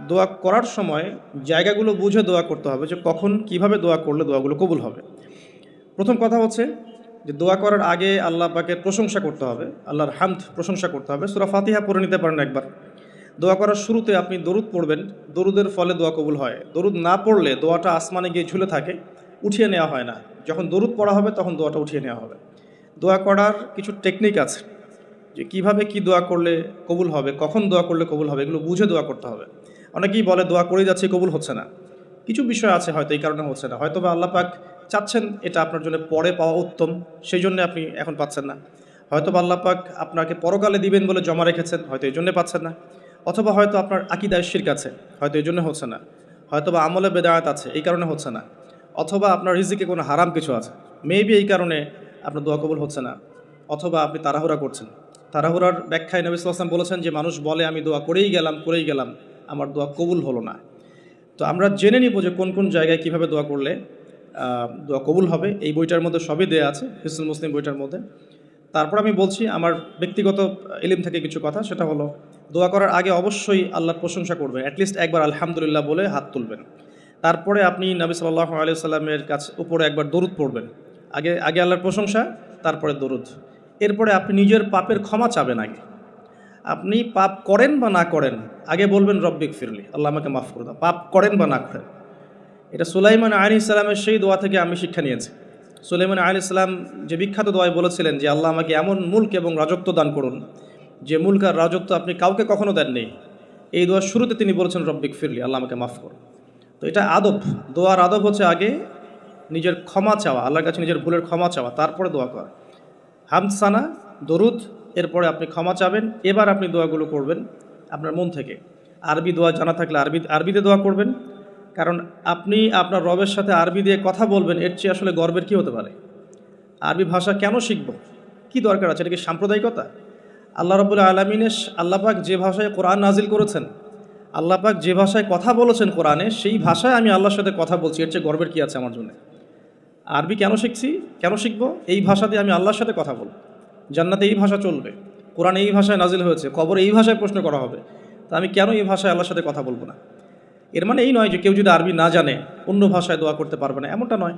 দোয়া করার সময় জায়গাগুলো বুঝে দোয়া করতে হবে, যে কখন কিভাবে দোয়া করলে দোয়াগুলো কবুল হবে। প্রথম কথা হচ্ছে যে দোয়া করার আগে আল্লাহ পাকের প্রশংসা করতে হবে, আল্লাহর হামদ প্রশংসা করতে হবে। সূরা ফাতিহা পড়ে নিতে পারেন একবার। দোয়া করার শুরুতে আপনি দরুদ পড়বেন, দরুদের ফলে দোয়া কবুল হয়। দরুদ না পড়লে দোয়াটা আসমানে গিয়ে ঝুলে থাকে, উঠিয়ে নেওয়া হয় না। যখন দরুদ পড়া হবে তখন দোয়াটা উঠিয়ে নেওয়া হবে। দোয়া করার কিছু টেকনিক আছে, যে কিভাবে কি দোয়া করলে কবুল হবে, কখন দোয়া করলে কবুল হবে, এগুলো বুঝে দোয়া করতে হবে। অনেকেই বলে দোয়া করেই যাচ্ছে কবুল হচ্ছে না। কিছু বিষয় আছে হয়তো এই কারণে হচ্ছে না, হয়তো বা আল্লাহ পাক চাচ্ছেন এটা আপনার জন্য পরে পাওয়া উত্তম, সেই জন্য আপনি এখন পাচ্ছেন না। হয়তো বা আল্লাহ পাক আপনাকে পরকালে দিবেন বলে জমা রেখেছেন, হয়তো এই জন্যে পাচ্ছেন না। অথবা হয়তো আপনার আকীদায় শিরক আছে, হয়তো এই জন্য হচ্ছে না। হয়তো বা আমলে বেদায়াত আছে, এই কারণে হচ্ছে না। অথবা আপনার রিজিকে কোনো হারাম কিছু আছে, মেবি এই কারণে আপনার দোয়া কবুল হচ্ছে না। অথবা আপনি তাড়াহুড়া করছেন। তাড়াহুড়ার ব্যাখ্যায় নবী সাল্লাল্লাহু আলাইহি ওয়াসাল্লাম বলেছেন যে মানুষ বলে আমি দোয়া করেই গেলাম, আমার দোয়া কবুল হলো না। তো আমরা জেনে নিব যে কোন কোন জায়গায় কীভাবে দোয়া করলে দোয়া কবুল হবে। এই বইটার মধ্যে সবই দেয়া আছে, হিসনুল মুসলিম বইটার মধ্যে। তারপর আমি বলছি আমার ব্যক্তিগত ইলম থেকে কিছু কথা, সেটা হলো দোয়া করার আগে অবশ্যই আল্লাহর প্রশংসা করবেন, অ্যাটলিস্ট একবার আলহামদুলিল্লাহ বলে হাত তুলবেন। তারপরে আপনি নবী সাল্লাল্লাহু আলাইহি ওয়াসাল্লামের কাছে উপরে একবার দরুদ পড়বেন। আগে আগে আল্লাহর প্রশংসা, তারপরে দরুদ। এরপরে আপনি নিজের পাপের ক্ষমা চাবেন আগে। আপনি পাপ করেন বা না করেন, আগে বলবেন রব্বিক ফিরলি, আল্লাহ আমাকে মাফ করে দাও, পাপ করেন বা না করেন। এটা সুলাইমান আলাইহিস সালামের সেই দোয়া থেকে আমি শিক্ষা নিয়েছি। সুলাইমান আলাইহিস সালাম যে বিখ্যাত দোয়ায় বলেছিলেন যে আল্লাহ আমাকে এমন মুলক এবং রাজত্ব দান করুন যে মুলক আর রাজত্ব আপনি কাউকে কখনো দেননি। এই দোয়ার শুরুতে তিনি বলেছেন রব্বিক ফিরলি, আল্লাহ আমাকে মাফ করুন। তো এটা আদব, দোয়ার আদব হচ্ছে আগে নিজের ক্ষমা চাওয়া, আল্লাহর কাছে নিজের ভুলের ক্ষমা চাওয়া, তারপরে দোয়া করা। হামসানা, দরুদ, এরপরে আপনি ক্ষমা চাবেন। এবার আপনি দোয়াগুলো করবেন আপনার মন থেকে। আরবি দোয়া জানা থাকলে আরবিতে দোয়া করবেন, কারণ আপনি আপনার রবের সাথে আরবি দিয়ে কথা বলবেন, এর চেয়ে আসলে গর্বের কী হতে পারে। আরবি ভাষা কেন শিখব, কী দরকার আছে, এটা কি সাম্প্রদায়িকতা? আল্লাহ রাব্বুল আলামিনের আল্লাহ পাক যে ভাষায় কোরআন নাজিল করেছেন, আল্লাহ পাক যে ভাষায় কথা বলেছেন কোরআনে, সেই ভাষায় আমি আল্লাহর সাথে কথা বলছি, এর চেয়ে গর্বের কী আছে আমার জন্য? আরবি কেন শিখছি, কেন শিখবো? এই ভাষা দিয়ে আমি আল্লাহর সাথে কথা বলব। জান্নাতে এই ভাষা চলবে, কোরআন এই ভাষায় নাজিল হয়েছে, কবরে এই ভাষায় প্রশ্ন করা হবে, তা আমি কেন এই ভাষায় আল্লাহর সাথে কথা বলবো না? এর মানে এই নয় যে কেউ যদি আরবি না জানে অন্য ভাষায় দোয়া করতে পারবে না, এমনটা নয়।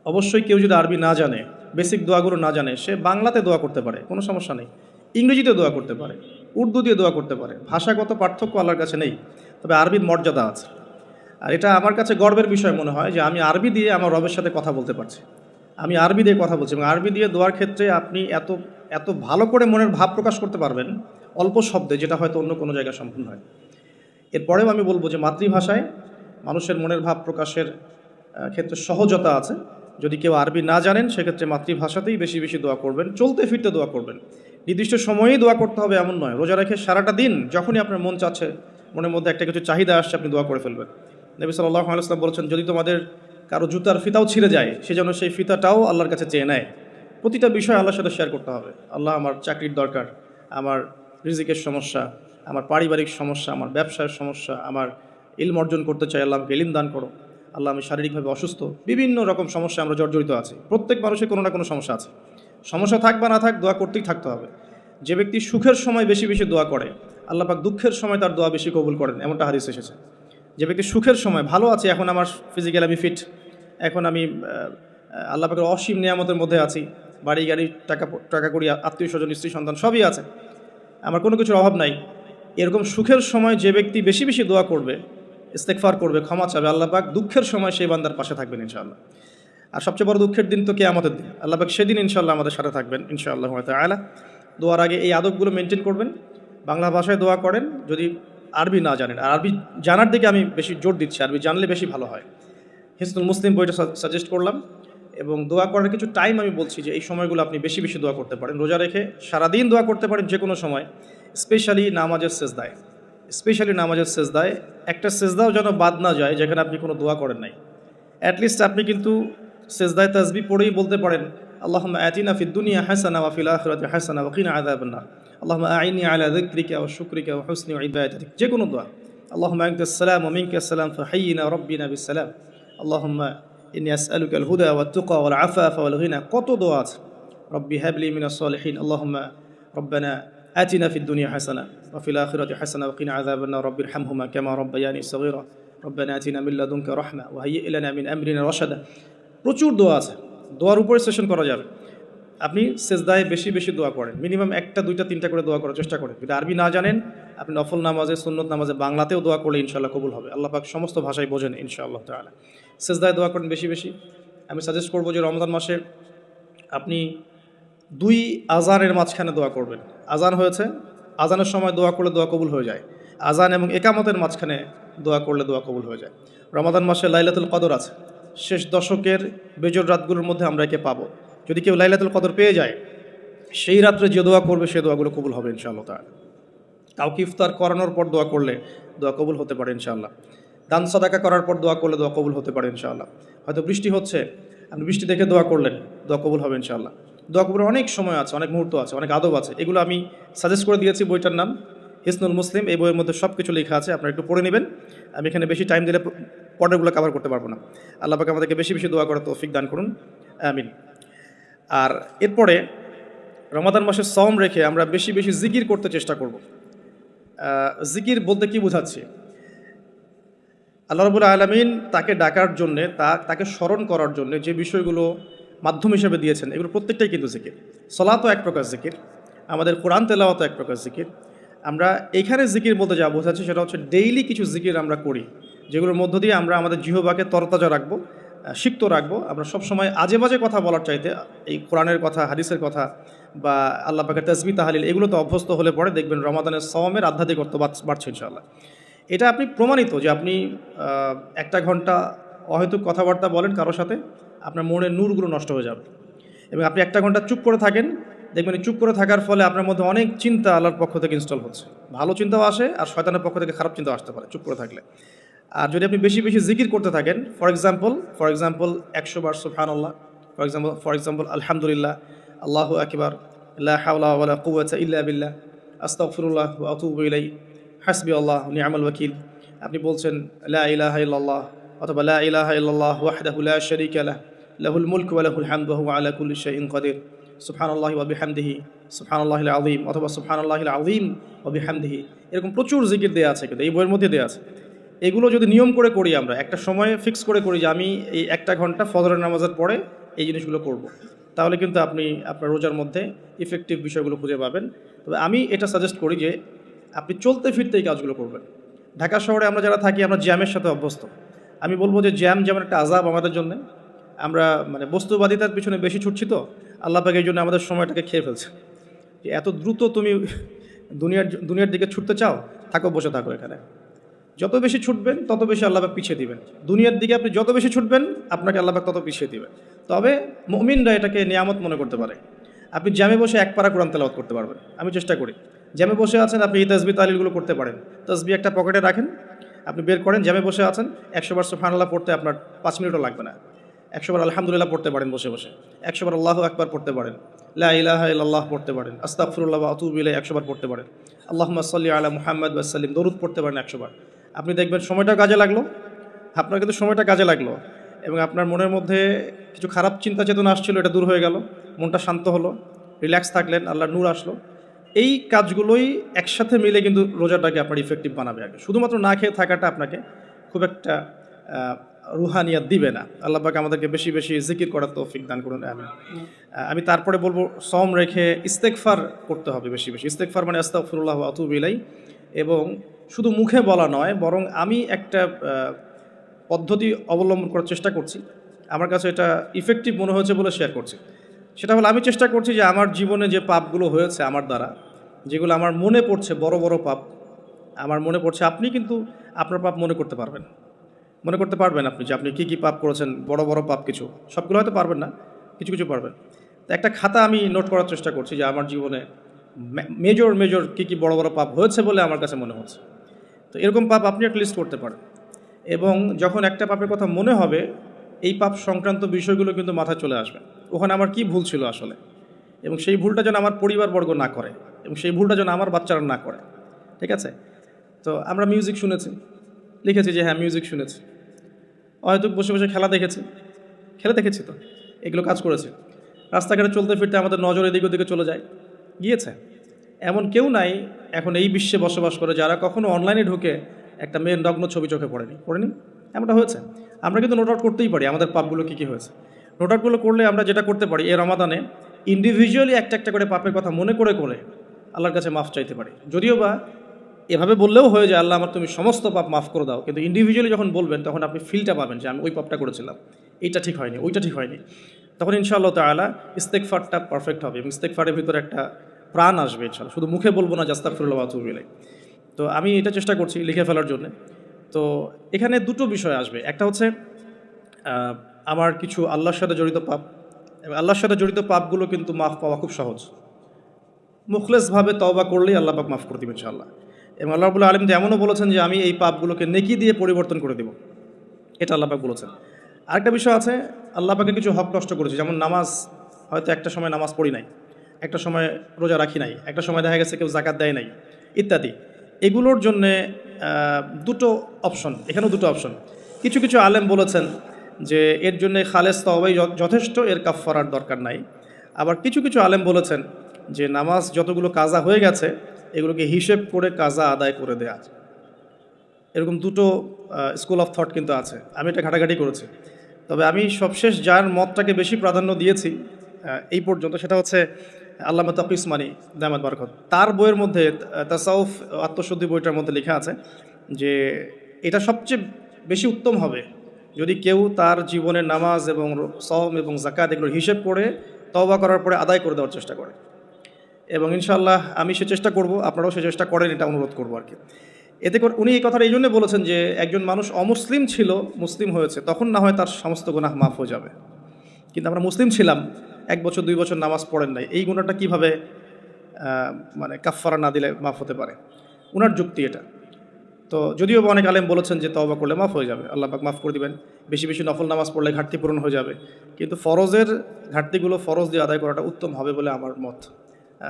অবশ্যই কেউ যদি আরবি না জানে, বেসিক দোয়াগুলো না জানে, সে বাংলাতে দোয়া করতে পারে, কোনো সমস্যা নেই। ইংরেজিতে দোয়া করতে পারে, উর্দু দিয়ে দোয়া করতে পারে। ভাষাগত পার্থক্য আল্লাহর কাছে নেই, তবে আরবির মর্যাদা আছে। আর এটা আমার কাছে গর্বের বিষয় মনে হয় যে আমি আরবি দিয়ে আমার রবের সাথে কথা বলতে পারছি। আমি আরবি দিয়ে কথা বলছি, এবং আরবি দিয়ে দোয়ার ক্ষেত্রে আপনি এত এত ভালো করে মনের ভাব প্রকাশ করতে পারবেন অল্প শব্দে, যেটা হয়তো অন্য কোনো জায়গায় সম্ভব নয়। এরপরেও আমি বলবো যে মাতৃভাষায় মানুষের মনের ভাব প্রকাশের ক্ষেত্রে সহজতা আছে। যদি কেউ আরবি না জানেন, সেক্ষেত্রে মাতৃভাষাতেই বেশি বেশি দোয়া করবেন, চলতে ফিরতে দোয়া করবেন। নির্দিষ্ট সময়েই দোয়া করতে হবে এমন নয়, রোজা রেখে সারাটা দিন যখনই আপনার মন চাচ্ছে, মনের মধ্যে একটা কিছু চাহিদা আসছে, আপনি দোয়া করে ফেলবেন। নবী সাল্লাল্লাহু আলাইহি ওয়াসাল্লাম বলেছেন, যদি তোমাদের কারো জুতার ফিতাও ছিঁড়ে যায়, সে যেন সেই ফিতাটাও আল্লাহর কাছে চেয়ে নেয়। প্রতিটা বিষয় আল্লাহর সাথে শেয়ার করতে হবে। আল্লাহ, আমার চাকরির দরকার, আমার রিজিকের সমস্যা, আমার পারিবারিক সমস্যা, আমার ব্যবসার সমস্যা, আমার ইলম অর্জন করতে চাই, আল্লাহ আমাকে ইলম দান করো। আল্লাহ, আমি শারীরিকভাবে অসুস্থ, বিভিন্ন রকম সমস্যা আমরা জর্জরিত আছি। প্রত্যেক মানুষের কোনো না কোনো সমস্যা আছে। সমস্যা থাক বা না থাক, দোয়া করতেই থাকতে হবে। যে ব্যক্তি সুখের সময় বেশি বেশি দোয়া করে, আল্লাহ পাক দুঃখের সময় তার দোয়া বেশি কবুল করেন, এমনটা হাদিস এসেছে। যে ব্যক্তি সুখের সময় ভালো আছে, এখন আমার ফিজিক্যাল আমি ফিট, এখন আমি আল্লাহ পাকের অসীম নিয়ামতের মধ্যে আছি, বাড়ি গাড়ি টাকা টাকা করি, আত্মীয় স্বজন, স্ত্রী সন্তান সবই আছে, আমার কোনো কিছুর অভাব নাই। এরকম সুখের সময় যে ব্যক্তি বেশি বেশি দোয়া করবে, ইস্তেগফার করবে, ক্ষমা চাবে, আল্লাহ পাক দুঃখের সময় সেই বান্দার পাশে থাকবেন ইনশাআল্লাহ। আর সবচেয়ে বড় দুঃখের দিন তো কিয়ামতের দিন, আল্লাহ পাক সেদিন ইনশাআল্লাহ আমাদের সাথে থাকবেন ইনশাআল্লাহ তাআলা। দোয়ার আগে এই আদবগুলো মেনটেন করবেন। বাংলা ভাষায় দোয়া করেন যদি আরবি না জানেন, আর আরবি জানার দিকে আমি বেশি জোর দিচ্ছি, আরবি জানলে বেশি ভালো হয়। হিসনুল মুসলিম বইটা সাজেস্ট করলাম, এবং দোয়া করার কিছু টাইম আমি বলছি যে এই সময়গুলো আপনি বেশি বেশি দোয়া করতে পারেন। রোজা রেখে সারাদিন দোয়া করতে পারেন যে কোনো সময়, স্পেশালি নামাজের সেজদায় একটা সেজদাও যেন বাদ না যায় যেখানে আপনি কোনো দোয়া করেন নাই। অ্যাটলিস্ট আপনি কিন্তু সেজদায় তাসবিহ পড়েই বলতে পারেন, আল্লাহুম্মা আতিনা ফিদ দুনিয়া হাসানা ওয়া ফিল আখিরাতি হাসানা ওয়া কিনা আযাবান নার, আল্লাহুম্মা আইনি আলা যিকরিকা ওয়া শুকরিকা ওয়া হুসনি ইবাদাতিক, যে কোনো দোয়া। আল্লাহুম্মা আনতাস সালাম ওয়া মিনকাস সালাম ফাহাইয়িনা রাব্বিনা বিস সালাম, আল্লাহুম্মা ইন্নী আসআলুকাল হুদা ওয়াত তুকা ওয়াল আফাফা ওয়াল গিনা, কত দোয়া আছে। রব্বি হাবলি মিনাস সালিহিন, আল্লাহুম্মা রব্বানা আতিনা ফিদ দুনিয়া হাসানা ওয়া ফিল আখিরাতি হাসানা ওয়া কিনা আযাবান নার রাব্বিরহামহুমা কামা রাব্বায়ানি সগীরা রব্বানা আতিনা মিন লাদুনকা রাহমা ওয়া হাইয়্ লানা মিন আমরিনা রাশাদা। প্রচুর দোয়া আছে, দোয়ার উপরে সেশন করা যাবে। আপনি সেজদায় বেশি বেশি দোয়া করেন, মিনিমাম 1টা 2টা 3টা করে দোয়া করার চেষ্টা করেন। যদি আরবি না জানেন, আপনি নফল নামাজে, সুন্নত নামাজে বাংলাতেও দোয়া করলে ইনশাআল্লাহ কবুল হবে। আল্লাহ পাক সমস্ত ভাষায় বোঝেন ইনশাআল্লাহ তাআলা। সেজদায় দোয়া করেন বেশি বেশি। আমি সাজেস্ট করবো যে রমজান মাসে আপনি 2 আজানের মাঝখানে দোয়া করবেন। আজান হয়েছে, আজানের সময় দোয়া করলে দোয়া কবুল হয়ে যায়। আজান এবং একামতের মাঝখানে দোয়া করলে দোয়া কবুল হয়ে যায়। রমাদান মাসে লাইলাতুল কদর আছে, শেষ দশকের বেজর রাতগুলোর মধ্যে আমরা একে পাবো। যদি কেউ লাইলাতুল কদর পেয়ে যায়, সেই রাত্রে যে দোয়া করবে সে দোয়াগুলো কবুল হবে ইনশাআল্লাহ তাআলা। কাউকে ইফতার করানোর পর দোয়া করলে দোয়া কবুল হতে পারে ইনশাআল্লাহ। দান সাদাকা করার পর দোয়া করলে দোয়া কবুল হতে পারে ইনশাআল্লাহ। হয়তো বৃষ্টি হচ্ছে, আপনি বৃষ্টি দেখে দোয়া করলেন, দোয়া কবুল হবে ইনশাআল্লাহ। দোয়া কবুলের অনেক সময় আছে, অনেক মুহূর্ত আছে, অনেক আদব আছে। এগুলো আমি সাজেস্ট করে দিয়েছি, বইটার নাম হিসনুল মুসলিম। এই বইয়ের মধ্যে সব কিছু লেখা আছে, আপনারা একটু পড়ে নেবেন। আমি এখানে বেশি টাইম দিলে পর্যায়গুলো কভার করতে পারবো না। আল্লাহ পাক আমাদেরকে বেশি বেশি দোয়া করার তৌফিক দান করুন, আমিন। আর এরপরে রমাদান মাসে সওম রেখে আমরা বেশি বেশি জিকির করতে চেষ্টা করব। জিকির বলতে কি বোঝাচ্ছি? আল্লাহ রাব্বুল আলামিন তাকে ডাকার জন্যে, তাকে স্মরণ করার জন্য যে বিষয়গুলো মাধ্যম হিসেবে দিয়েছেন, এগুলো প্রত্যেকটাই কিন্তু জিকির। সলাতও এক প্রকার জিকির, আমাদের কোরআন তেলাওয়াতও এক প্রকার জিকির। আমরা এখানে জিকির বলতে যা বোঝাচ্ছি সেটা হচ্ছে ডেইলি কিছু জিকির আমরা করি, যেগুলোর মধ্য দিয়ে আমরা আমাদের জিহ্বাকে তরতাজা রাখবো, সিক্ত রাখবো। আমরা সবসময় আজে বাজে কথা বলার চাইতে এই কোরআনের কথা, হাদিসের কথা বা আল্লাহ পাকের তাসবিহ তাহলিল, এগুলোতে অভ্যস্ত হলে পরে দেখবেন রমাদানের সওমের আধ্যাত্মিকত্ব বাড়ছে ইনশাআল্লাহ। এটা আপনি প্রমাণিত যে আপনি 1টা ঘন্টা অহেতুক কথাবার্তা বলেন কারোর সাথে, আপনার মনের নূরগুলো নষ্ট হয়ে যাবে। এবং আপনি 1টা ঘন্টা চুপ করে থাকেন, দেখবেন চুপ করে থাকার ফলে আপনার মধ্যে অনেক চিন্তা আল্লাহর পক্ষ থেকে ইনস্টল হচ্ছে। ভালো চিন্তাও আসে, আর শয়তানের পক্ষ থেকে খারাপ চিন্তাও আসতে পারে চুপ করে থাকলে। আর যদি আপনি বেশি বেশি জিকির করতে থাকেন, ফর এক্সাম্পল 100 বার সুবহানাল্লাহ, ফর এক্সাম্পল আলহামদুলিল্লাহ, আল্লাহু আকবার, লা হাওলা ওয়ালা কুওয়াতা ইল্লা বিল্লাহ, আস্তাগফিরুল্লাহ ওয়া আতুবু ইলাইহি, হাসবি আল্লাহ নি'মাল ওয়াকিল। আপনি বলছেন লা ইলাহা ইল্লাল্লাহ অথবা লা ইলাহা ইল্লাল্লাহ ওয়াহদাহু লা শারীকা লাহ, লাহুল মুলকু ওয়া লাহুল হামদু ওয়া হুয়া আলা কুল্লি শাইইন কাদির, সুবহানাল্লাহি ওয়া বিহামদিহি, সুবহানাল্লাহিল আযীম অথবা সুবহানাল্লাহিল আযীম ওয়া বিহামদিহি। এরকম প্রচুর জিকির দেয়া আছে, কিন্তু এই বইয়ের মধ্যে দেয়া আছে। এগুলো যদি নিয়ম করে করি, আমরা একটা সময় ফিক্স করে করি যে আমি এই 1টা ঘন্টা ফজরের নামাজের পরে এই জিনিসগুলো করব, তাহলে কিন্তু আপনি আপনার রোজার মধ্যে ইফেক্টিভ বিষয়গুলো খুঁজে পাবেন। তবে আমি এটা সাজেস্ট করি যে আপনি চলতে ফিরতে এই কাজগুলো করবেন। ঢাকা শহরে আমরা যারা থাকি, আমরা জ্যামের সাথে অভ্যস্ত। আমি বলবো যে জ্যাম যেমন একটা আযাব আমাদের জন্য, আমরা মানে বস্তুবাদিতার পিছনে বেশি ছুটছি, তো আল্লাহ পাক এই জন্য আমাদের সময়টাকে খেয়ে ফেলছে। যে এত দ্রুত তুমি দুনিয়ার দিকে ছুটতে চাও, থাকো, বসে থাকো এখানে। যত বেশি ছুটবেন তত বেশি আল্লাহ পাক পিছিয়ে দিবেন। দুনিয়ার দিকে আপনি যত বেশি ছুটবেন, আপনাকে আল্লাহ পাক তত পিছিয়ে দিবেন। তবে মুমিনরা এটাকে নিয়ামত মনে করতে পারে। আপনি জ্যামে বসে 1 পারা কোরআন তেলাওয়াত করতে পারবেন। আমি চেষ্টা করি, জ্যামে বসে আছেন আপনি এই তাসবিহ তাহলিলগুলো করতে পারেন। তাসবিহ একটা পকেটে রাখেন, আপনি বের করেন, জ্যামে বসে আছেন, 100 বার সুবহানাল্লাহ পড়তে আপনার 5 মিনিটও লাগবে না। 100 বার আলহামদুলিল্লাহ পড়তে পারেন বসে বসে, 100 বার আল্লাহু আকবার পড়তে পারেন, লা ইলাহা ইল্লাল্লাহ পড়তে পারেন, আস্তাগফিরুল্লাহ ওয়া আতুবু ইলাইহি 100 বার পড়তে পারেন, আল্লাহুম্মা সাল্লি আলা মুহাম্মাদ ওয়া সাল্লিম দরুদ পড়তে পারেন 100 বার। আপনি দেখবেন সময়টা কাজে লাগলো, আপনার কিন্তু সময়টা কাজে লাগলো, এবং আপনার মনের মধ্যে কিছু খারাপ চিন্তা চেতনা আসছিল, এটা দূর হয়ে গেল, মনটা শান্ত হলো, রিল্যাক্স থাকলেন, আল্লাহর নূর আসলো। এই কাজগুলোই একসাথে মিলে কিন্তু রোজাটাকে আপনার ইফেক্টিভ বানাবে। আগে শুধুমাত্র না খেয়ে থাকাটা আপনাকে খুব একটা রুহানিয়াত দিবে না। আল্লাহ পাক আমাদেরকে বেশি বেশি জিকির করার তৌফিক দান করুন, আমিন। আমি তারপরে বলবো সওম রেখে ইস্তেগফার করতে হবে বেশি বেশি। ইস্তেগফার মানে আস্তাগফিরুল্লাহ ওয়া আতুবু ইলাইহি, এবং শুধু মুখে বলা নয়, বরং আমি একটা পদ্ধতি অবলম্বন করার চেষ্টা করছি, আমার কাছে এটা ইফেক্টিভ মনে হয়েছে বলে শেয়ার করছি। সেটা হলো, আমি চেষ্টা করছি যে আমার জীবনে যে পাপগুলো হয়েছে আমার দ্বারা, যেগুলো আমার মনে পড়ছে, বড় বড় পাপ আমার মনে পড়ছে, আপনি কিন্তু আপনার পাপ মনে করতে পারবেন আপনি, যে আপনি কী কী পাপ করেছেন, বড় বড় পাপ কিছু, সবগুলো হয়তো পারবেন না, কিছু কিছু পারবেন। তো একটা খাতা আমি নোট করার চেষ্টা করছি যে আমার জীবনে মেজর কী কী বড় বড় পাপ হয়েছে বলে আমার কাছে মনে হচ্ছে। তো এরকম পাপ আপনি একটা লিস্ট করতে পারেন, এবং যখন একটা পাপের কথা মনে হবে, এই পাপ সংক্রান্ত বিষয়গুলো কিন্তু মাথায় চলে আসবে, ওখানে আমার কি ভুল ছিল আসলে, এবং সেই ভুলটা যেন আমার পরিবারবর্গ না করে, এবং সেই ভুলটা যেন আমার বাচ্চারা না করে। ঠিক আছে? তো আমরা মিউজিক শুনেছি, লিখেছি যে হ্যাঁ মিউজিক শুনেছি, হয়তো বসে বসে খেলা দেখেছি, তো এগুলো কাজ করেছে। রাস্তাঘাটে চলতে ফিরতে আমাদের নজর এদিক ওদিকে চলে যায়, গিয়েছে। এমন কেউ নাই এখন এই বিশ্বে বসবাস করে যারা কখনো অনলাইনে ঢুকে একটা মেয়ের নগ্ন ছবি চোখে পড়েনি। এমনটা হয়েছে। আমরা কিন্তু নোট আউট করতেই পারি আমাদের পাপগুলো কী কী হয়েছে। নোট আউটগুলো করলে আমরা যেটা করতে পারি এই রমাদানে ইন্ডিভিজুয়ালি একটা একটা করে পাপের কথা মনে করে আল্লাহর কাছে মাফ চাইতে পারি। যদিও বা এভাবে বললেও হয়ে যায় আল্লাহ আমার তুমি সমস্ত পাপ মাফ করে দাও, কিন্তু ইন্ডিভিজুয়ালি যখন বলবেন তখন আপনি ফিলটা পাবেন যে আমি ওই পাপটা করেছিলাম, এইটা ঠিক হয়নি, ওইটা ঠিক হয়নি। তখন ইনশাআল্লাহ তাআলা ইস্তেগফারটা পারফেক্ট হবে এবং ইস্তেগফারের ভিতরে একটা প্রাণ আসবে ইনশাআল্লাহ। শুধু মুখে বলবো না যে আস্তাগফিরুল্লাহ ওয়া আতুবু ইলাইহি। তো আমি এটা চেষ্টা করছি লিখে ফেলার জন্য। তো এখানে দুটো বিষয় আসবে। একটা হচ্ছে আমার কিছু আল্লাহর সাথে জড়িত পাপ, এবং আল্লাহর সাথে জড়িত পাপগুলো কিন্তু মাফ পাওয়া খুব সহজ। মুখলেসভাবে তওবা করলেই আল্লাহ পাক মাফ করে দিবেন ইনশাআল্লাহ। এবং আল্লাহ রাব্বুল আলামিন এমনও বলেছেন যে আমি এই পাপগুলোকে নেকি দিয়ে পরিবর্তন করে দেব, এটা আল্লাহ পাক বলেছেন। আরেকটা বিষয় আছে, আল্লাহ পাকের কিছু হক নষ্ট করেছে, যেমন নামাজ, হয়তো একটা সময় নামাজ পড়ি নাই, একটা সময় রোজা রাখি নাই, একটা সময় দেখা গেছে কেউ জাকাত দেয় নাই ইত্যাদি। এগুলোর জন্যে দুটো অপশন, এখানেও দুটো অপশন। কিছু কিছু আলেম বলেছেন যে এর জন্যে খালেস তওবাই যথেষ্ট, এর কাফফারার দরকার নাই। আবার কিছু কিছু আলেম বলেছেন যে নামাজ যতগুলো কাজা হয়ে গেছে এগুলোকে হিসেব করে কাজা আদায় করে দেয়া। এরকম দুটো স্কুল অফ থট কিন্তু আছে, আমি এটা ঘাটাঘাটি করেছি। তবে আমি সবশেষ যার মতটাকে বেশি প্রাধান্য দিয়েছি এই পর্যন্ত, সেটা হচ্ছে আল্লামা তাকি উসমানী দামাত বারাকাত। তার বইয়ের মধ্যে তাসাউফ আত্মশুদ্ধি বইটার মধ্যে লেখা আছে যে এটা সবচেয়ে বেশি উত্তম হবে যদি কেউ তার জীবনের নামাজ এবং সওম এবং যাকাত এগুলোর হিসেব করে তওবা করার পরে আদায় করে দেওয়ার চেষ্টা করে। এবং ইনশাআল্লাহ আমি সে চেষ্টা করব, আপনারাও সে চেষ্টা করেন, এটা অনুরোধ করবো আর কি। এতে করে উনি এই কথাটা এই জন্য বলেছেন যে একজন মানুষ অমুসলিম ছিল, মুসলিম হয়েছে, তখন না হয় তার সমস্ত গুনাহ মাফ হয়ে যাবে। কিন্তু আমরা মুসলিম ছিলাম, 1 বছর 2 বছর নামাজ পড়েন নাই, এই গুনাহটা কীভাবে মানে কাফফারা না দিলে মাফ হতে পারে? উনার যুক্তি এটা। তো যদিও অনেক আলেম বলেছেন যে তওবা করলে মাফ হয়ে যাবে, আল্লাহ পাক মাফ করে দিবেন, বেশি বেশি নফল নামাজ পড়লে ঘাটতি পূরণ হয়ে যাবে। কিন্তু ফরজের ঘাটতিগুলো ফরজ দিয়ে আদায় করাটা উত্তম হবে বলে আমার মত।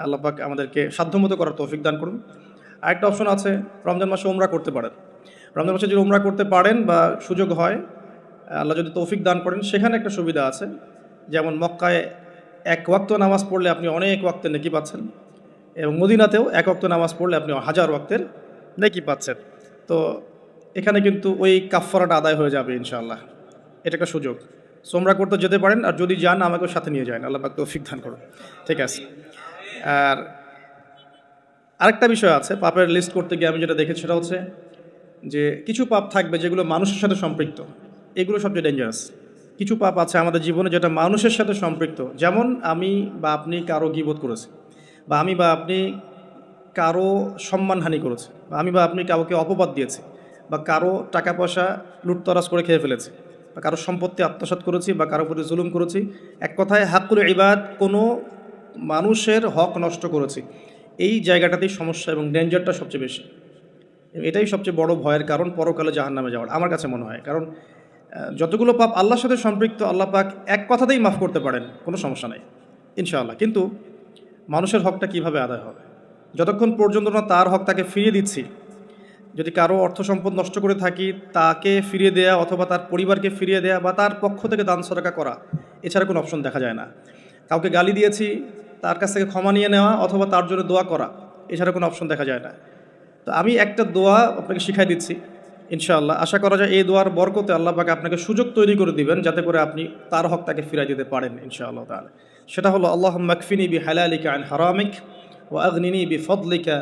আল্লাহ পাক আমাদেরকে সাধ্যমতো করার তৌফিক দান করুন। আরেকটা অপশন আছে, রমজান মাসে উমরা করতে পারেন। রমজান মাসে যদি উমরা করতে পারেন বা সুযোগ হয়, আল্লাহ যদি তৌফিক দান করেন, সেখানে একটা সুবিধা আছে। যেমন মক্কায় 1 ওয়াক্ত নামাজ পড়লে আপনি অনেক ওয়াক্তের নেকি পাচ্ছেন, এবং মদিনাতেও 1 ওয়াক্ত নামাজ পড়লে আপনি 1000 ওয়াক্তের নেকি পাচ্ছেন। তো এখানে কিন্তু ওই কাফফারাটা আদায় হয়ে যাবে ইনশাআল্লাহ। এটা একটা সুযোগ। উমরা করতে যেতে পারেন, আর যদি যান আমাকেও সাথে নিয়ে যান, আল্লাহ পাক তৌফিক দান করুন। ঠিক আছে। আর আরেকটা বিষয় আছে, পাপের লিস্ট করতে গিয়ে আমি যেটা দেখেছি সেটা হচ্ছে যে কিছু পাপ থাকবে যেগুলো মানুষের সাথে সম্পৃক্ত, এগুলো সবচেয়ে ডেঞ্জারাস। কিছু পাপ আছে আমাদের জীবনে যেটা মানুষের সাথে সম্পৃক্ত, যেমন আমি বা আপনি কারো গীবত করেছি, বা আমি বা আপনি কারো সম্মানহানি করেছি, বা আমি বা আপনি কাউকে অপবাদ দিয়েছি, বা কারো টাকা পয়সা লুটতরাজ করে খেয়ে ফেলেছি, বা কারো সম্পত্তি আত্মসাৎ করেছি, বা কারো প্রতি জুলুম করেছি। এক কথায় হাক্কুল ইবাদ, কোনো মানুষের হক নষ্ট করেছি। এই জায়গাটাতেই সমস্যা এবং ডেঞ্জারটা সবচেয়ে বেশি। এটাই সবচেয়ে বড় ভয়ের কারণ পরকালে জাহান্নামে যাওয়ার, আমার কাছে মনে হয়। কারণ যতগুলো পাপ আল্লাহর সাথে সম্পৃক্ত, আল্লাহ পাক এক কথাতেই মাফ করতে পারেন, কোনো সমস্যা নেই ইনশাআল্লাহ। কিন্তু মানুষের হকটা কিভাবে আদায় হবে? যতক্ষণ পর্যন্ত না তার হক তাকে ফিরিয়ে দিচ্ছি, যদি কারো অর্থ সম্পদ নষ্ট করে থাকি তাকে ফিরিয়ে দেয়া, অথবা তার পরিবারকে ফিরিয়ে দেয়া, বা তার পক্ষ থেকে দান সদকা করা, এছাড়া কোনো অপশন দেখা যায় না। কাউকে গালি দিয়েছি, তার কাছ থেকে ক্ষমা নিয়ে নেওয়া, অথবা তার জন্য দোয়া করা, এছাড়া কোনো অপশন দেখা যায় না। তো আমি একটা দোয়া আপনাকে শিখাই দিচ্ছি ইনশাআল্লাহ। আশা করা যায় এই দোয়ার বরকতে আল্লাহ পাক আপনাকে সুযোগ তৈরি করে দিবেন যাতে করে আপনি তার হক তাকে ফিরাই দিতে পারেন ইনশাআল্লাহ তাআলা। সেটা হলো আল্লাহুম্মা কফিনি বিহালালিকা আন হারামিক ওয়া আগনিনি বিফদলিকা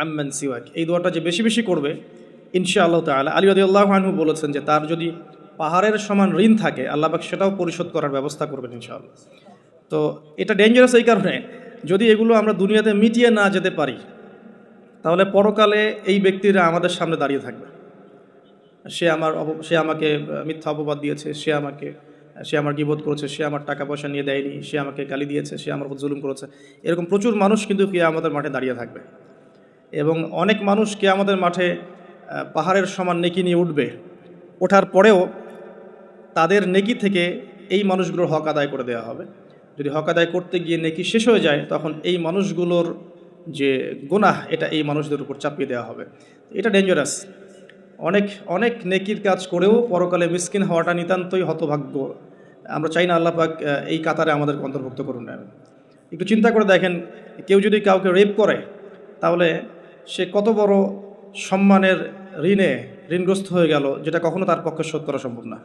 আম্মান সিওয়াক। এই দোয়াটা যে বেশি বেশি করবে ইনশাআল্লাহ তাআলা, আলী রাদিয়াল্লাহু আনহু বলেছেন যে তার যদি পাহাড়ের সমান ঋণ থাকে আল্লাহ পাক সেটাও পরিশোধ করার ব্যবস্থা করবেন ইনশাআল্লাহ। তো এটা ডেঞ্জারাস এই কারণে, যদি এগুলো আমরা দুনিয়াতে মিটিয়ে না যেতে পারি তাহলে পরকালে এই ব্যক্তিরা আমাদের সামনে দাঁড়িয়ে থাকবে। সে আমাকে মিথ্যা অপবাদ দিয়েছে, সে আমার গীবত করেছে, সে আমার টাকা পয়সা নিয়ে দেয়নি, সে আমাকে গালি দিয়েছে, সে আমার উপর জুলুম করেছে। এরকম প্রচুর মানুষ কিন্তু কিয়ামতের মাঠে দাঁড়িয়ে থাকবে, এবং অনেক মানুষ কিয়ামতের মাঠে পাহাড়ের সমান নেকি নিয়ে উঠবে। ওঠার পরেও তাদের নেকি থেকে এই মানুষগুলোর হক আদায় করে দেওয়া হবে। যদি হক আদায় করতে গিয়ে নেকি শেষ হয়ে যায় তখন এই মানুষগুলোর যে গুনাহ এটা এই মানুষদের উপর চাপিয়ে দেওয়া হবে। এটা ডেঞ্জারাস। অনেক অনেক নেকির কাজ করেও পরকালে মিসকিন হওয়াটা নিতান্তই হতভাগ্য। আমরা চাই না আল্লাহ পাক এই কাতারে আমাদেরকে অন্তর্ভুক্ত করুন। একটু চিন্তা করে দেখেন, কেউ যদি কাউকে রেপ করে তাহলে সে কত বড় সম্মানের ঋণগ্রস্ত হয়ে গেল, যেটা কখনো তার পক্ষে শোধ করা সম্ভব না।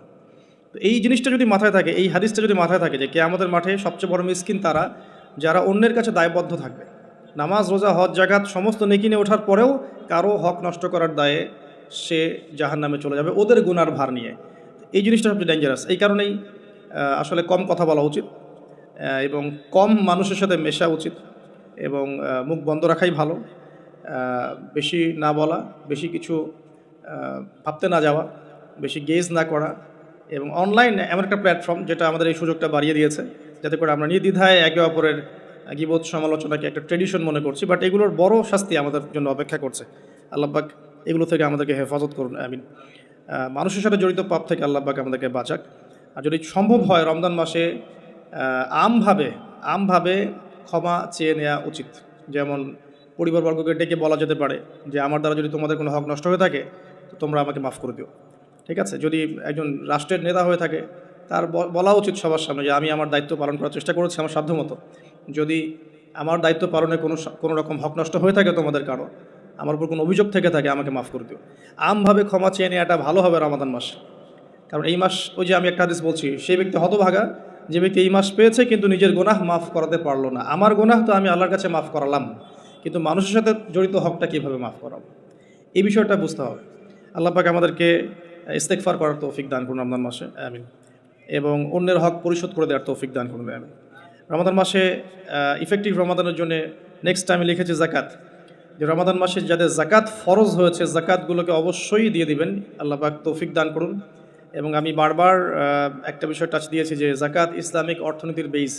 তো এই জিনিসটা যদি মাথায় থাকে, এই হাদিসটা যদি মাথায় থাকে যে কিয়ামতের মাঠে সবচেয়ে বড় মিসকিন তারা যারা অন্যের কাছে দায়বদ্ধ থাকবে, নামাজ রোজা হজ জাকাত সমস্ত নেকি নিয়ে ওঠার পরেও কারো হক নষ্ট করার দায়ে সে জাহান্নামে চলে যাবে ওদের গুনার ভার নিয়ে। এই জিনিসটা সবচেয়ে ডেঞ্জারাস। এই কারণেই আসলে কম কথা বলা উচিত এবং কম মানুষের সাথে মেশা উচিত এবং মুখ বন্ধ রাখাই ভালো। বেশি না বলা, বেশি কিছু ভাবতে না যাওয়া, বেশি গেজ না করা। এবং অনলাইন এমন একটা প্ল্যাটফর্ম যেটা আমাদের এই সুযোগটা বাড়িয়ে দিয়েছে, যাতে করে আমরা নির্দ্বিধায় একে অপরের গীবত সমালোচনাকে একটা ট্রেডিশন মনে করছি, বাট এগুলোর বড় শাস্তি আমাদের জন্য অপেক্ষা করছে। আল্লাহ পাক এগুলো থেকে আমাদেরকে হেফাজত করুন, আমিন। মানুষের সাথে জড়িত পাপ থেকে আল্লাহ পাক আমাদেরকে বাঁচাক। আর যদি সম্ভব হয় রমজান মাসে আমভাবে ক্ষমা চেয়ে নেওয়া উচিত। যেমন পরিবারবর্গকে ডেকে বলা যেতে পারে যে আমার দ্বারা যদি তোমাদের কোনো হক নষ্ট হয়ে থাকে তো তোমরা আমাকে মাফ করে দিও, ঠিক আছে। যদি একজন রাষ্ট্রের নেতা হয়ে থাকে তার বলা উচিত সবার সামনে যে আমি আমার দায়িত্ব পালন করার চেষ্টা করেছি আমার সাধ্যমতো। যদি আমার দায়িত্ব পালনে কোনো রকম হক নষ্ট হয়ে থাকে তোমাদের কারো, আমার উপর কোনো অভিযোগ থেকে থাকে, আমাকে মাফ করে দিও। আমভাবে ক্ষমা চেয়ে নেওয়াটা ভালো হবে রমাদান মাস। কারণ এই মাস, ওই যে আমি একটা হাদিস বলছি, সেই ব্যক্তি হতভাগা যে ব্যক্তি এই মাস পেয়েছে কিন্তু নিজের গুনাহ মাফ করাতে পারলো না। আমার গুনাহ তো আমি আল্লাহর কাছে মাফ করালাম, কিন্তু মানুষের সাথে জড়িত হকটা কীভাবে মাফ করাবো, এই বিষয়টা বুঝতে হবে। আল্লাহ পাক আমাদেরকে ইস্তেগফার করার তৌফিক দান করুন রমজান মাসে, আমিন। এবং অন্যের হক পরিশোধ করে দেওয়ার তৌফিক দান করুন, আমিন। রমাদান মাসে ইফেক্টিভ রমাদানের জন্য নেক্সট টাইমে লিখেছি জাকাত, যে রমাদান মাসে যাদের জাকাত ফরজ হয়েছে জাকাতগুলোকে অবশ্যই দিয়ে দিবেন। আল্লাহ পাক তৌফিক দান করুন। এবং আমি বারবার একটা বিষয় টাচ দিয়েছি যে জাকাত ইসলামিক অর্থনীতির বেস,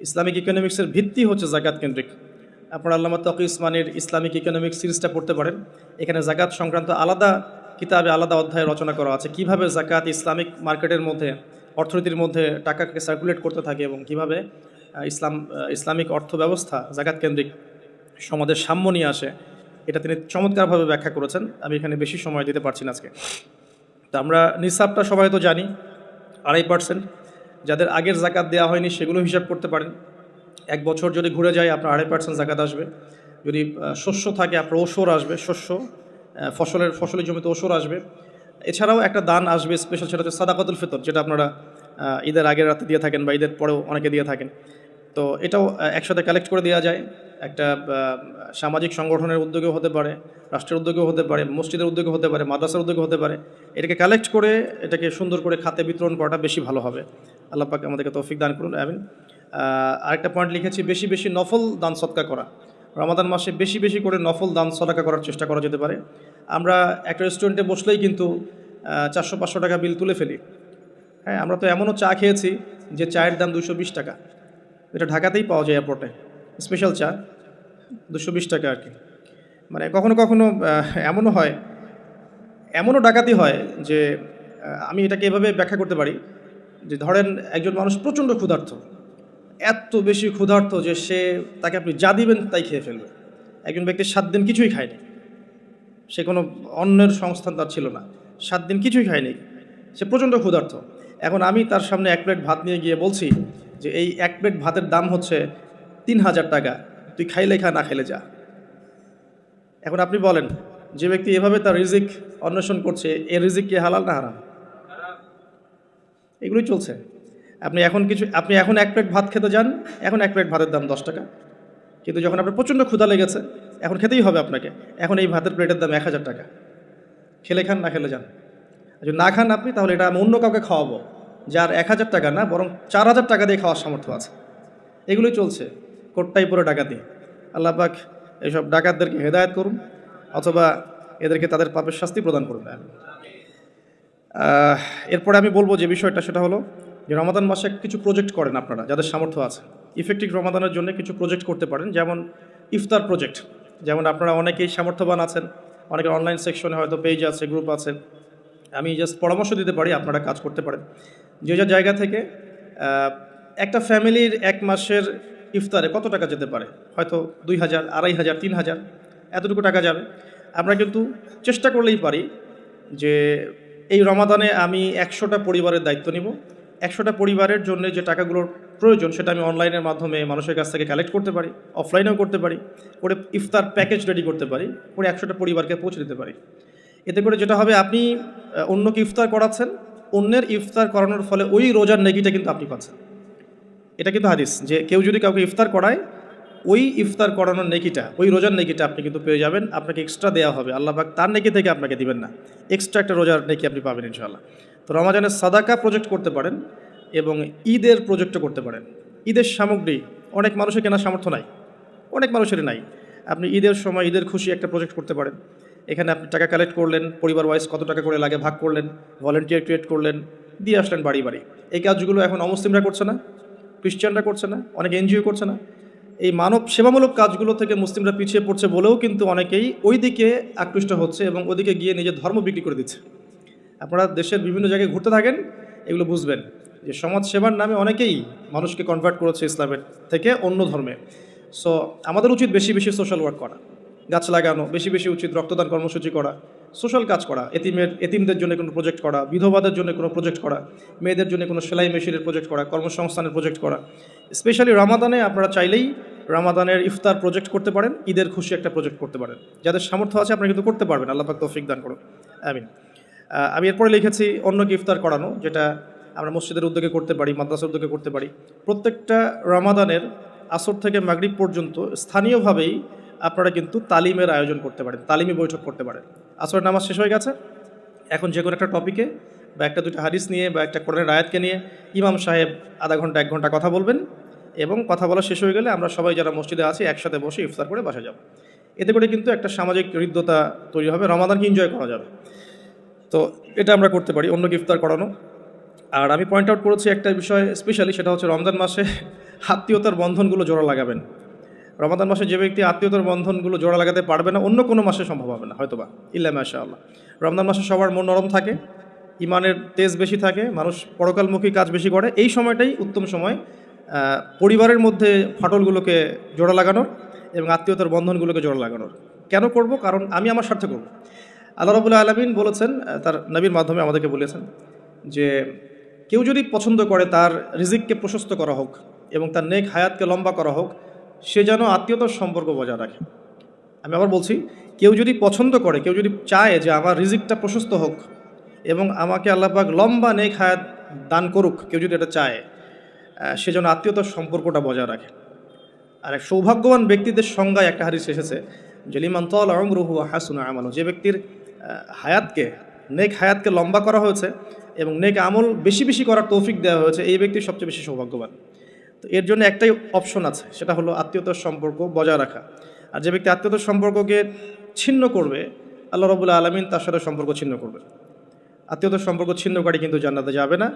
ইসলামিক ইকোনমিক্সের ভিত্তি হচ্ছে জাকাত কেন্দ্রিক। আপনারা আল্লামা তকি উসমানীর ইসলামিক ইকোনমিক্স সিরিজটা পড়তে পারেন। এখানে জাকাত সংক্রান্ত আলাদা কিতাবে আলাদা অধ্যায় রচনা করা আছে, কিভাবে জাকাত ইসলামিক মার্কেটের মধ্যে, অর্থনীতির মধ্যে টাকাকে সার্কুলেট করতে থাকে এবং কিভাবে ইসলামিক অর্থ ব্যবস্থা জাকাত কেন্দ্রিক সমাজের সাম্য নিয়ে আসে। এটা তিনি চমৎকারভাবে ব্যাখ্যা করেছেন। আমি এখানে বেশি সময় দিতে পারছি না আজকে। তো আমরা নিসাবটা সবাই তো জানি 2.5%। যাদের আগের জাকাত দেওয়া হয়নি সেগুলো হিসাব করতে পারেন। এক বছর যদি ঘুরে যায় আপনার 2.5% জাকাত আসবে। যদি শস্য থাকে আপনার ওশর আসবে, ফসলের জমিতে ওশর আসবে। এছাড়াও একটা দান আসবে স্পেশাল, সেটা হচ্ছে সাদাকাতুল ফিতর, যেটা আপনারা ঈদের আগের রাতে দিয়ে থাকেন বা ঈদের পরেও অনেকে দিয়ে থাকেন। তো এটাও একসাথে কালেক্ট করে দেওয়া যায়। একটা সামাজিক সংগঠনের উদ্যোগেও হতে পারে, রাষ্ট্রের উদ্যোগেও হতে পারে, মসজিদের উদ্যোগে হতে পারে, মাদ্রাসার উদ্যোগে হতে পারে। এটাকে কালেক্ট করে এটাকে সুন্দর করে খাতে বিতরণ করাটা বেশি ভালো হবে। আল্লাহ পাক আমাদেরকে তৌফিক দান করুন, আমিন। আরেকটা পয়েন্ট লিখেছি, বেশি বেশি নফল দান সদকা করা। রমাদান মাসে বেশি বেশি করে নফল দান সদকা করার চেষ্টা করা যেতে পারে। আমরা একটা রেস্টুরেন্টে বসলেই কিন্তু 400-500 টাকা বিল তুলে ফেলি। হ্যাঁ, আমরা তো এমনও চা খেয়েছি যে চায়ের দাম 220 টাকা। এটা ঢাকাতেই পাওয়া যায় এয়ারপোর্টে, স্পেশাল চা 220 টাকা আর কি। মানে কখনো কখনো এমনও ডাকাতি হয় যে আমি এটাকে এভাবে ব্যাখ্যা করতে পারি যে ধরেন একজন মানুষ প্রচণ্ড ক্ষুধার্ত, এত বেশি ক্ষুধার্ত যে তাকে আপনি যা দিবেন তাই খেয়ে ফেলবে। একজন ব্যক্তি 7 দিন কিছুই খায়নি, সে কোনো অন্যের সংস্থান তার ছিল না, 7 দিন কিছুই খায়নি, সে প্রচণ্ড ক্ষুধার্ত। এখন আমি তার সামনে 1 প্লেট ভাত নিয়ে গিয়ে বলছি যে এই 1 প্লেট ভাতের দাম হচ্ছে 3000 টাকা, তুই খাইলে খা, না খাইলে যা। এখন আপনি বলেন, যে ব্যক্তি এভাবে তার রিজিক অন্বেষণ করছে, এর রিজিক কি হালাল না হারাম? এগুলোই চলছে। আপনি এখন 1 প্লেট ভাত খেতে যান, এখন 1 প্লেট ভাতের দাম 10 টাকা। কিন্তু যখন আপনার প্রচণ্ড ক্ষুধা লেগেছে, এখন খেতেই হবে আপনাকে, এখন এই ভাতের প্লেটের দাম 1000 টাকা। খেলে খান, না খেলে যান। যদি না খান আপনি, তাহলে এটা আমি অন্য কাউকে খাওয়াবো যার 1000 টাকা না বরং 4000 টাকা দিয়ে খাওয়ার সামর্থ্য আছে। এগুলোই চলছে, কোটটাই পুরো ডাকাতি। আল্লাহ পাক এইসব ডাকাতদেরকে হেদায়েত করুন, অথবা এদেরকে তাদের পাপের শাস্তি প্রদান করুন। এরপরে আমি বলবো যে বিষয়টা, সেটা হলো যে রমাদান মাসে কিছু প্রজেক্ট করেন আপনারা যাদের সামর্থ্য আছে। ইফেক্টিভ রমাদানের জন্য কিছু প্রজেক্ট করতে পারেন, যেমন ইফতার প্রজেক্ট। যেমন আপনারা অনেকেই সামর্থ্যবান আছেন, অনেকের অনলাইন সেকশনে হয়তো পেজ আছে, গ্রুপ আছে। আমি জাস্ট পরামর্শ দিতে পারি, আপনারা কাজ করতে পারেন। যে যে জায়গা থেকে একটা ফ্যামিলির 1 মাসের ইফতারে কত টাকা যেতে পারে, হয়তো 2000, 2500, 3000, এতটুকু টাকা যাবে। আমরা কিন্তু চেষ্টা করলেই পারি যে এই রমাদানে আমি 100টা পরিবারের দায়িত্ব নিব, 100টা পরিবারের জন্য যে টাকাগুলোর প্রয়োজন সেটা আমি অনলাইনের মাধ্যমে মানুষের কাছ থেকে কালেক্ট করতে পারি, অফলাইনেও করতে পারি, করে ইফতার প্যাকেজ রেডি করতে পারি, করে 100টা পরিবারকে পৌঁছে দিতে পারি। এতে করে যেটা হবে, আপনি অন্যকে ইফতার করাচ্ছেন, অন্যের ইফতার করানোর ফলে ওই রোজার নেকিটা কিন্তু আপনি পাচ্ছেন। এটা কিন্তু হাদিস, যে কেউ যদি কাউকে ইফতার করায়, ওই ইফতার করানোর নেকিটা, ওই রোজার নেকিটা আপনি কিন্তু পেয়ে যাবেন। আপনাকে এক্সট্রা দেওয়া হবে, আল্লাহ পাক তার নেকি থেকে আপনাকে দিবেন না, এক্সট্রা একটা রোজার নেকি আপনি পাবেন ইনশাআল্লাহ। তো রমাজানের সাদাকা প্রজেক্ট করতে পারেন এবং ঈদের প্রজেক্টও করতে পারেন। ঈদের সামগ্রী অনেক মানুষের কেনার সামর্থ্য নাই, অনেক মানুষেরই নাই। আপনি ঈদের সময় ঈদের খুশি একটা প্রজেক্ট করতে পারেন। এখানে আপনি টাকা কালেক্ট করলেন, পরিবার ওয়াইজ কত টাকা করে লাগে ভাগ করলেন, ভলেন্টিয়ার ক্রিয়েট করলেন, দিয়ে আসলেন বাড়ি বাড়ি। এই কাজগুলো এখন অমুসলিমরা করছে না, খ্রিস্টানরা করছে না, অনেক এনজিও করছে না। এই মানব সেবামূলক কাজগুলো থেকে মুসলিমরা পিছিয়ে পড়ছে বলেও কিন্তু অনেকেই ওই দিকে আকৃষ্ট হচ্ছে এবং ওদিকে গিয়ে নিজের ধর্ম বিক্রি করে দিচ্ছে। আপনারা দেশের বিভিন্ন জায়গায় ঘুরতে থাকেন, এগুলো বুঝবেন যে সমাজ সেবার নামে অনেকেই মানুষকে কনভার্ট করেছে ইসলামের থেকে অন্য ধর্মে। সো আমাদের উচিত বেশি বেশি সোশ্যাল ওয়ার্ক করা, গাছ লাগানো, বেশি বেশি উচিত রক্তদান কর্মসূচি করা, সোশ্যাল কাজ করা, এতিমদের জন্য কোনো প্রজেক্ট করা, বিধবাদের জন্য কোনো প্রজেক্ট করা, মেয়েদের জন্য কোনো সেলাই মেশিনের প্রজেক্ট করা, কর্মসংস্থানের প্রজেক্ট করা। স্পেশালি রমাদানে আপনারা চাইলেই রমাদানের ইফতার প্রজেক্ট করতে পারেন, ঈদের খুশি একটা প্রজেক্ট করতে পারেন। যাদের সামর্থ্য আছে আপনারা কিন্তু করতে পারবেন, আল্লাহ পাক তৌফিক দান করুন, আমিন। আমি এরপরে লিখেছি অন্যকে ইফতার করানো, যেটা আমরা মসজিদের উদ্যোগে করতে পারি, মাদ্রাসার উদ্যোগে করতে পারি। প্রত্যেকটা রমাদানের আসর থেকে মাগরিব পর্যন্ত স্থানীয়ভাবেই আপনারা কিন্তু তালিমের আয়োজন করতে পারেন, তালিমি বৈঠক করতে পারেন। আসরের নামাজ শেষ হয়ে গেছে, এখন যে কোনো একটা টপিকে বা একটা দুটো হাদিস নিয়ে বা একটা কোরআনের আয়াতকে নিয়ে ইমাম সাহেব আধা ঘন্টা 1 ঘন্টা কথা বলবেন, এবং কথা বলা শেষ হয়ে গেলে আমরা সবাই যারা মসজিদে আছি একসাথে বসে ইফতার করে বাসা যাব। এতে করে কিন্তু একটা সামাজিক হৃদ্যতা তৈরি হবে, রমাদানকে এনজয় করা যাবে। তো এটা আমরা করতে পারি, অন্যকে ইফতার করানো। আর আমি পয়েন্ট আউট করেছি একটা বিষয় স্পেশালি, সেটা হচ্ছে রমজান মাসে আত্মীয়তার বন্ধনগুলো জোড়া লাগাবেন। রমাদান মাসে যে ব্যক্তি আত্মীয়তার বন্ধনগুলো জোড়া লাগাতে পারবে না, অন্য কোনো মাসে সম্ভব হবে না হয়তোবা, ইল্লা মাশাআল্লাহ। রমজান মাসে সবার মন নরম থাকে, ইমানের তেজ বেশি থাকে, মানুষ পরকালমুখী কাজ বেশি করে। এই সময়টাই উত্তম সময় পরিবারের মধ্যে ফাটলগুলোকে জোড়া লাগানোর এবং আত্মীয়তার বন্ধনগুলোকে জোড়া লাগানোর। কেন করব? কারণ আমি আমার স্বার্থে করব। আল্লাহ রাব্বুল আলামিন বলেছেন, তার নবীর মাধ্যমে আমাদেরকে বলেছেন যে কেউ যদি পছন্দ করে তার রিজিককে প্রশস্ত করা হোক এবং তার নেক হায়াতকে লম্বা করা হোক, সে যেন আত্মীয়তার সম্পর্ক বজায় রাখে। আমি আবার বলছি, কেউ যদি পছন্দ করে, কেউ যদি চায় যে আমার রিজিকটা প্রশস্ত হোক এবং আমাকে আল্লাহ পাক লম্বা নেক হায়াত দান করুক, কেউ যদি এটা চায়, সে যেন আত্মীয়তার সম্পর্কটা বজায় রাখে। আর এক সৌভাগ্যবান ব্যক্তিদের সংজ্ঞায় একটা হাদিস এসেছে যে লিমান তালা উমরুহু ওয়া হাসুনা আমালুহু, যে ব্যক্তির হায়াতকে, নেক হায়াতকে লম্বা করা হয়েছে এবং নেক আমল বেশি বেশি করার তৌফিক দেওয়া হয়েছে, এই ব্যক্তি সবচেয়ে বেশি সৌভাগ্যবান। তো এর জন্য একটাই অপশন আছে, সেটা হলো আত্মীয়তার সম্পর্ক বজায় রাখা। আর যে ব্যক্তি আত্মীয়তার সম্পর্ককে ছিন্ন করবে, আল্লাহ রাব্বুল আলামিন তার সাথে সম্পর্ক ছিন্ন করবে। আত্মীয়তার সম্পর্ক ছিন্নকারী কিন্তু জান্নাতে যাবে না।